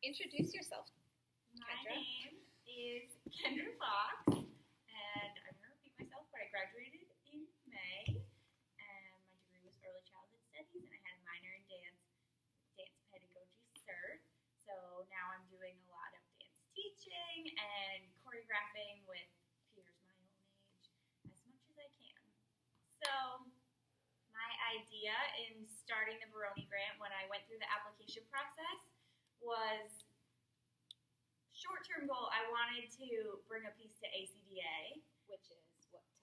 Introduce yourself, My Kendra. name is Kendra Fox, and I'm going to repeat myself, but I graduated in May, and my degree was early childhood studies, and I had a minor in dance pedagogy cert. So now I'm doing a lot of dance teaching and choreographing with peers my own age as much as I can. So my idea in starting the Baroni grant when I went through the application process was short-term goal. I wanted to bring a piece to ACDA. Which is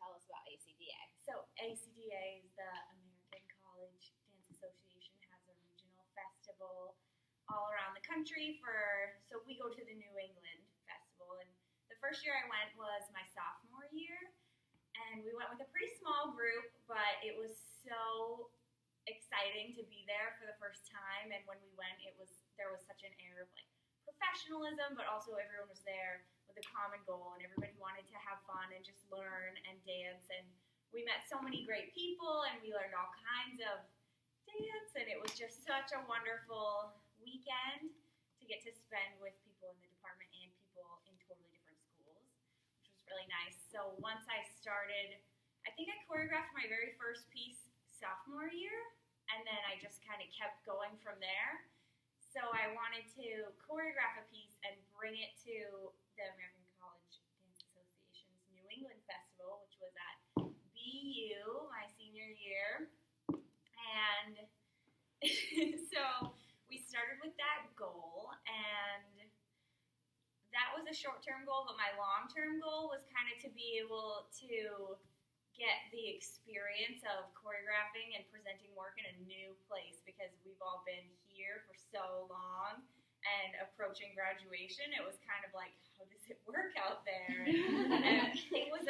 tell us about ACDA. So ACDA is the American College Dance Association, has a regional festival all around the country so we go to the New England Festival. And the first year I went was my sophomore year, and we went with a pretty small group, but it was so exciting to be there for the first time. And when we went, there was such an air of like professionalism, but also everyone was there with a common goal, and everybody wanted to have fun and just learn and dance. And we met so many great people, and we learned all kinds of dance, and it was just such a wonderful weekend to get to spend with people in the department and people in totally different schools, which was really nice. So once I started, I think I choreographed my very first piece sophomore year, and then I just kind of kept going from there. So I wanted to choreograph a piece and bring it to the American College Dance Association's New England Festival, which was at BU my senior year. And so we started with that goal, and that was a short-term goal, but my long-term goal was kind of to be able to get the experience of choreographing and presenting work in a new place, because we've all been here for so long, and approaching graduation, it was kind of like, how does it work out there? And it was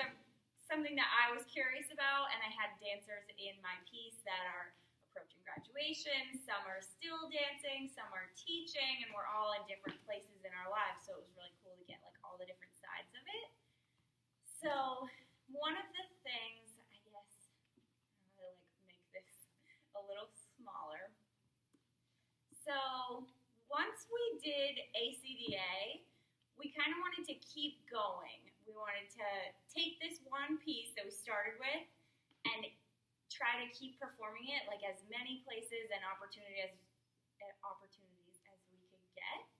something that I was curious about, and I had dancers in my piece that are approaching graduation. Some are still dancing, some are teaching, and we're all in different places in our lives, so it was really cool to get like all the different sides of it. So one of the things, I guess, I'm going to make this a little smaller. So once we did ACDA, we kind of wanted to keep going. We wanted to take this one piece that we started with and try to keep performing it like as many places and opportunities as we could get.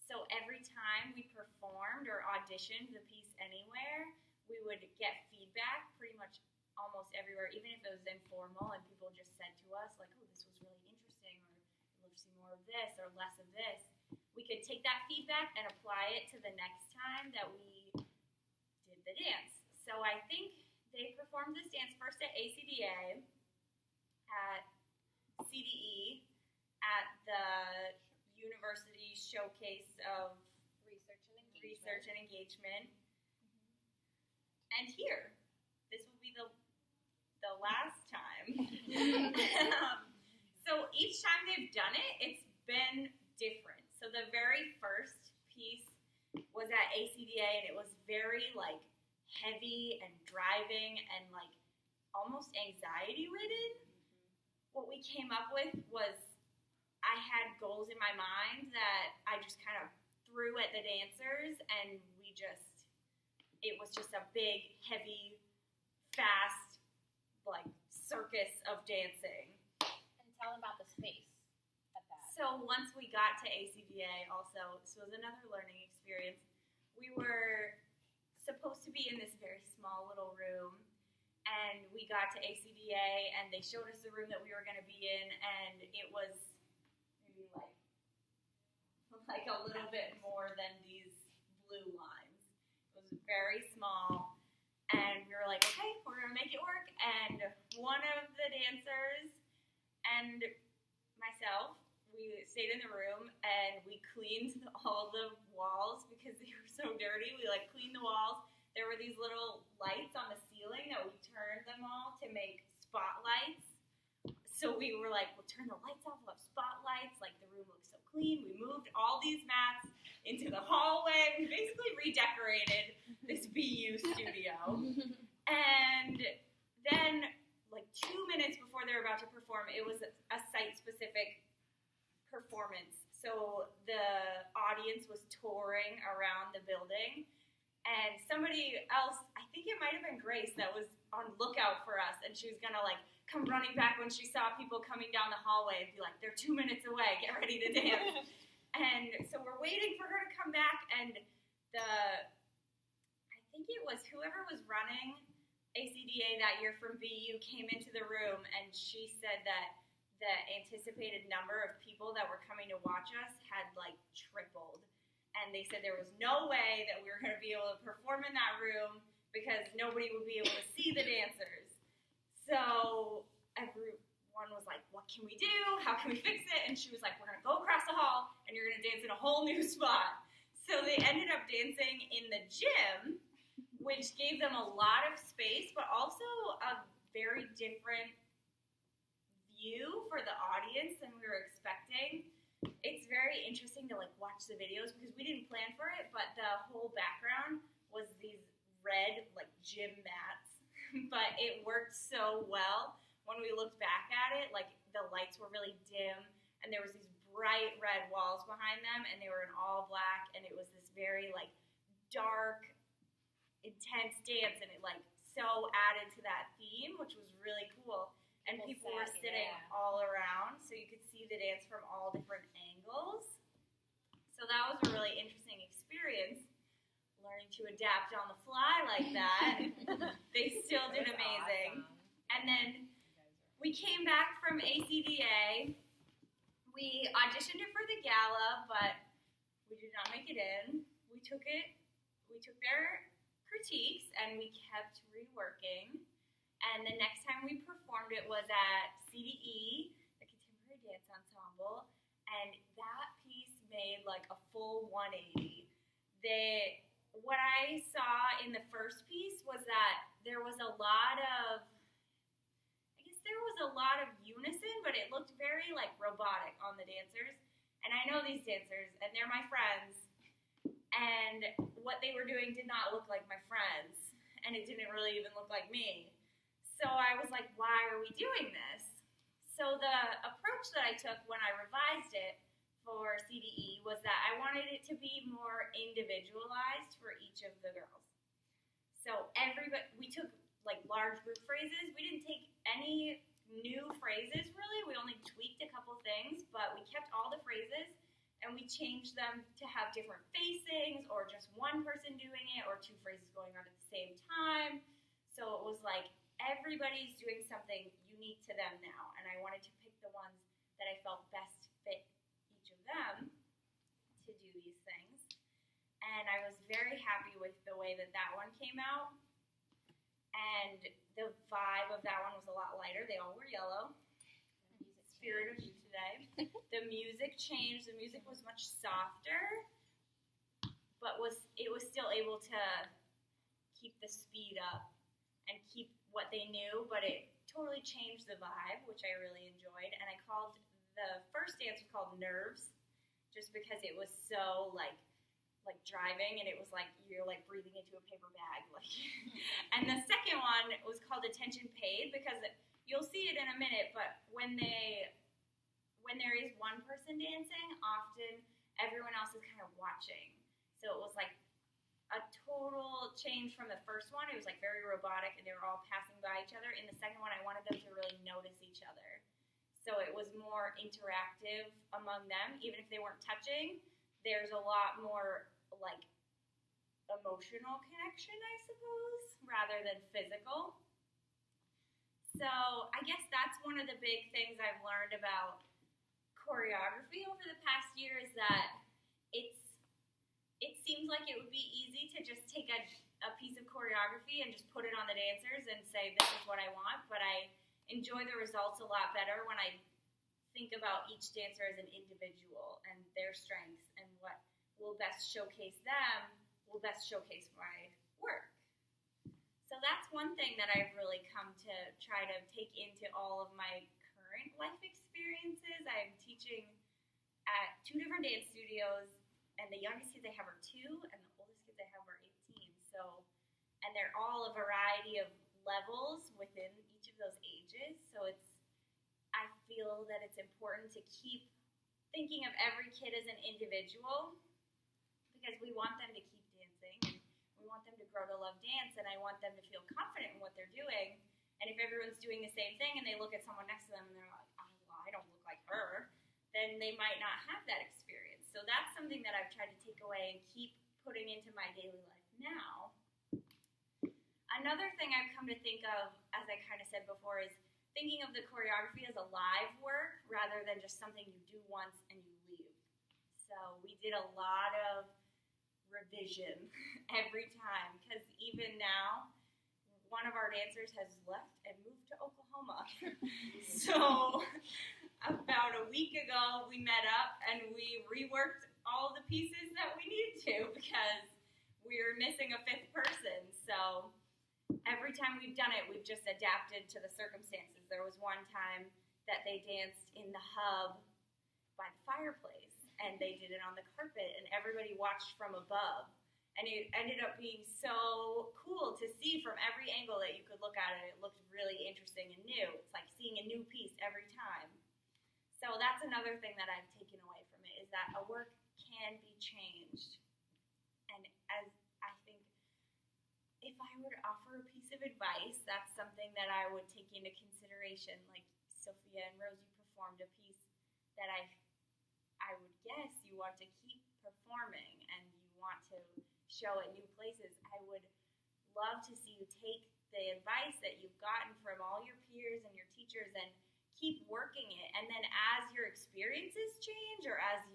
So every time we performed or auditioned the piece anywhere, we would get feedback pretty much almost everywhere, even if it was informal, and people just said to us, like, oh, this was really interesting, or I'd love to see more of this or less of this. We could take that feedback and apply it to the next time that we did the dance. So I think they performed this dance first at ACDA, at CDE, at the University Showcase of Research and Engagement. And here, this will be the last time. So each time they've done it, it's been different. So the very first piece was at ACDA, and it was very like heavy and driving and like almost anxiety ridden. What we came up with was, I had goals in my mind that I just kind of threw at the dancers, and it was just a big, heavy, fast, like, circus of dancing. And tell them about the space at that. So once we got to ACDA also, this was another learning experience. We were supposed to be in this very small little room, and we got to ACDA, and they showed us the room that we were going to be in, and it was maybe like a little bit more than these blue lines. It was very small, and we were like, okay, we're going to make it work. And one of the dancers and myself, we stayed in the room, and we cleaned all the walls because they were so dirty. We cleaned the walls. There were these little lights on the ceiling that we turned them all to make spotlights. So we were like, we'll turn the lights off, we'll have spotlights, like the room looks so clean. We moved all these mats into the hallway. We basically redecorated this BU studio. And then, 2 minutes before they were about to perform, it was a site-specific performance. So the audience was touring around the building, and somebody else, I think it might have been Grace, that was on lookout for us, and she was gonna like come running back when she saw people coming down the hallway and be like, they're 2 minutes away, get ready to dance. And so we're waiting for her to come back, and I think it was whoever was running ACDA that year from BU came into the room, and she said that the anticipated number of people that were coming to watch us had like tripled. And they said there was no way that we were going to be able to perform in that room because nobody would be able to see the dancers. So everyone was like, what can we do? How can we fix it? And she was like, we're going to go across the hall and you're going to dance in a whole new spot. So they ended up dancing in the gym, which gave them a lot of space, but also a very different view for the audience than we were expecting. It's very interesting to like watch the videos because we didn't plan for it, but the whole background was these red like gym mats. But it worked so well when we looked back at it. Like the lights were really dim, and there was these bright red walls behind them, and they were in all black, and it was this very like dark, intense dance, and it like so added to that theme, which was really cool. And people were sitting all around, so you could see the dance from all different angles. So that was a really interesting experience, learning to adapt on the fly like that. They still did amazing. Awesome. And then we came back from ACDA. We auditioned it for the gala, but we did not make it in. We took their critiques, and we kept reworking. And the next time we performed it was at CDE, the Contemporary Dance Ensemble, and that piece made like a full 180. What I saw in the first piece was that there was a lot of unison, but it looked very like robotic on the dancers. And I know these dancers, and they're my friends, and what they were doing did not look like my friends, and it didn't really even look like me. So I was like, why are we doing this? So the approach that I took when I revised it for CDE was that I wanted it to be more individualized for each of the girls. So we took like large group phrases. We didn't take any new phrases really. We only tweaked a couple things, but we kept all the phrases and we changed them to have different facings, or just one person doing it, or two phrases going on at the same time. So it was like, everybody's doing something unique to them now, and I wanted to pick the ones that I felt best fit each of them to do these things. And I was very happy with the way that one came out. And the vibe of that one was a lot lighter. They all were yellow. Spirit of you today. The music changed. The music was much softer, but it was still able to keep the speed up and keep what they knew, but it totally changed the vibe, which I really enjoyed. And I called the first dance was called Nerves, just because it was so like driving, and it was like you're like breathing into a paper bag. And the second one was called Attention Paid, because you'll see it in a minute, but when there is one person dancing, often everyone else is kind of watching. So it was like a total change from the first one. It was like very robotic, and they were all passing by each other. In the second one, I wanted them to really notice each other. So it was more interactive among them. Even if they weren't touching, there's a lot more like emotional connection, I suppose, rather than physical. So I guess that's one of the big things I've learned about choreography over the past year, is that it seems like it would be easy to just take a piece of choreography and just put it on the dancers and say, this is what I want, but I enjoy the results a lot better when I think about each dancer as an individual and their strengths, and what will best showcase them will best showcase my work. So that's one thing that I've really come to try to take into all of my current life experiences. I'm teaching at 2 different dance studios, and the youngest kids I have are 2, and the oldest kids I have are 18. So, and they're all a variety of levels within each of those ages. So I feel that it's important to keep thinking of every kid as an individual, because we want them to keep dancing, and we want them to grow to love dance, and I want them to feel confident in what they're doing. And if everyone's doing the same thing and they look at someone next to them and they're like, oh, well, I don't look like her, then they might not have that experience. So that's something that I've tried to take away and keep putting into my daily life now. Another thing I've come to think of, as I kind of said before, is thinking of the choreography as a live work rather than just something you do once and you leave. So we did a lot of revision every time, because even now, one of our dancers has left and moved to Oklahoma. So about a week ago, we met up and we reworked all the pieces that we needed to, because we were missing a fifth person. So every time we've done it, we've just adapted to the circumstances. There was one time that they danced in the hub by the fireplace, and they did it on the carpet, and everybody watched from above. And it ended up being so cool to see from every angle that you could look at it. It looked really interesting and new. It's like seeing a new piece every time. So that's another thing that I've taken away from it, is that a work can be changed. And as I think, if I were to offer a piece of advice, that's something that I would take into consideration. Like Sophia and Rosie performed a piece that I would guess you want to keep performing and you want to show at new places. I would love to see you take the advice that you've gotten from all your peers and your teachers and keep working it. And then as your experiences change, or as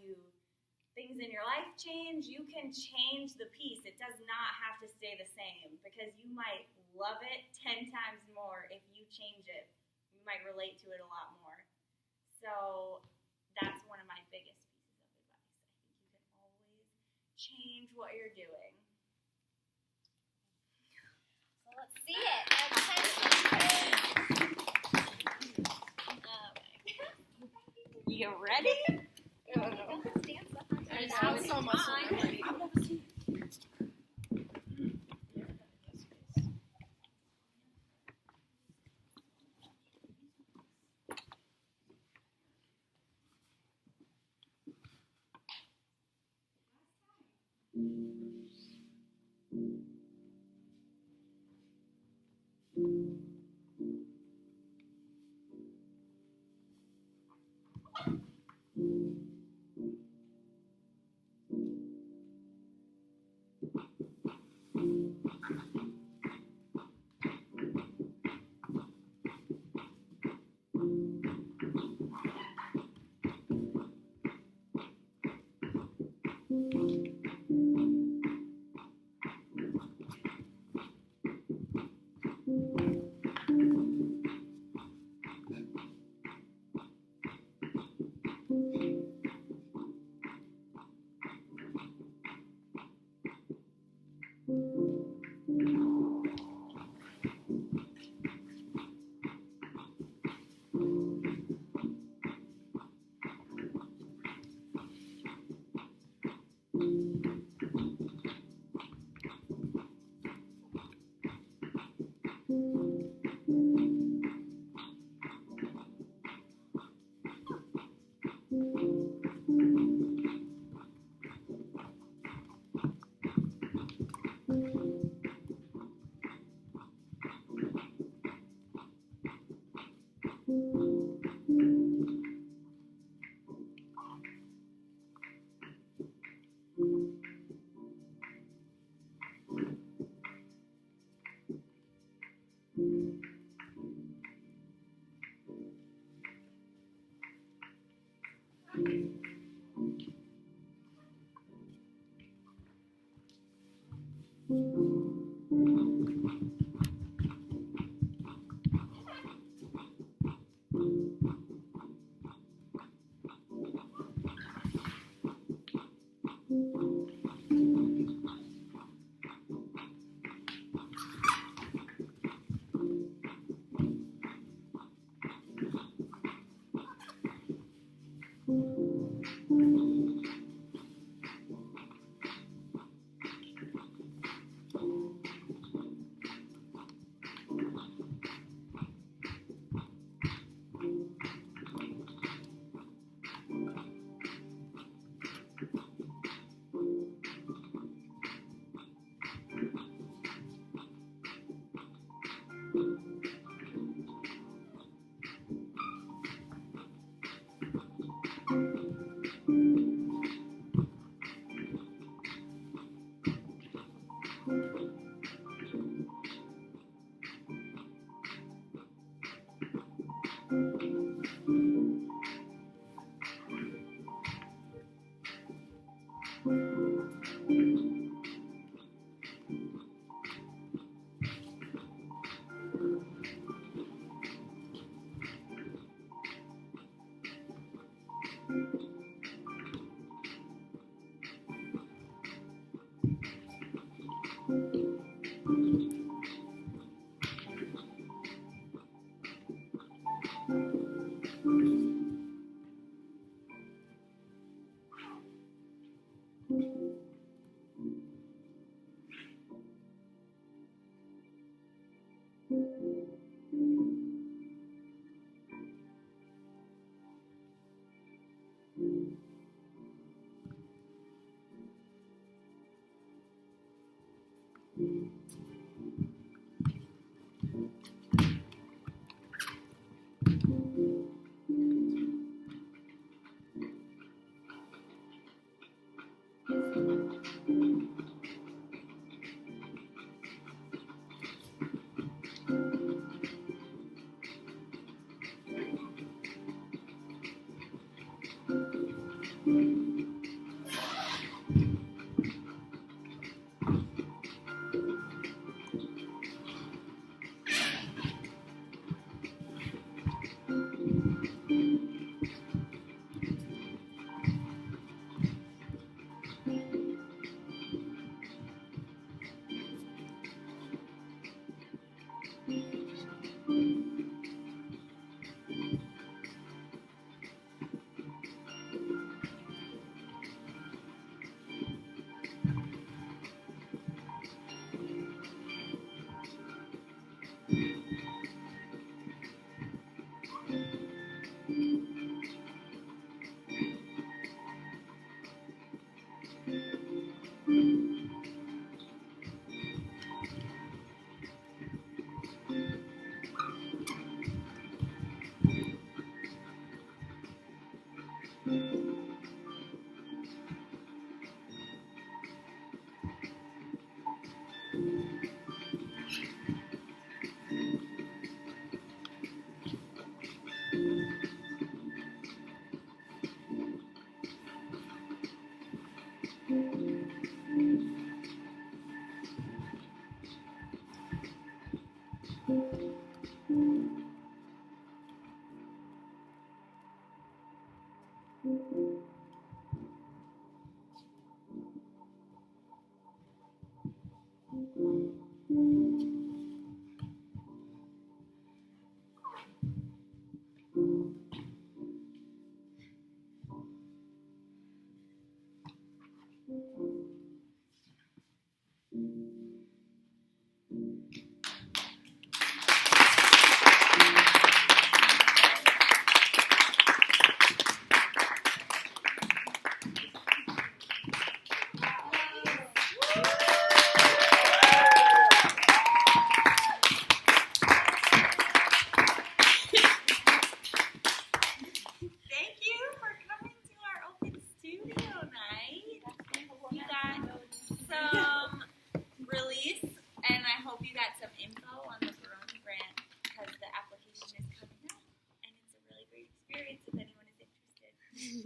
things in your life change, you can change the piece. It does not have to stay the same, because you might love it 10 times more if you change it. You might relate to it a lot more. So that's one of my biggest pieces of advice. I think you can always change what you're doing. So let's see it. You ready? Let's dance up. I saw myself already.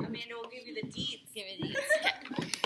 Amanda will give you the deeds. Give it these.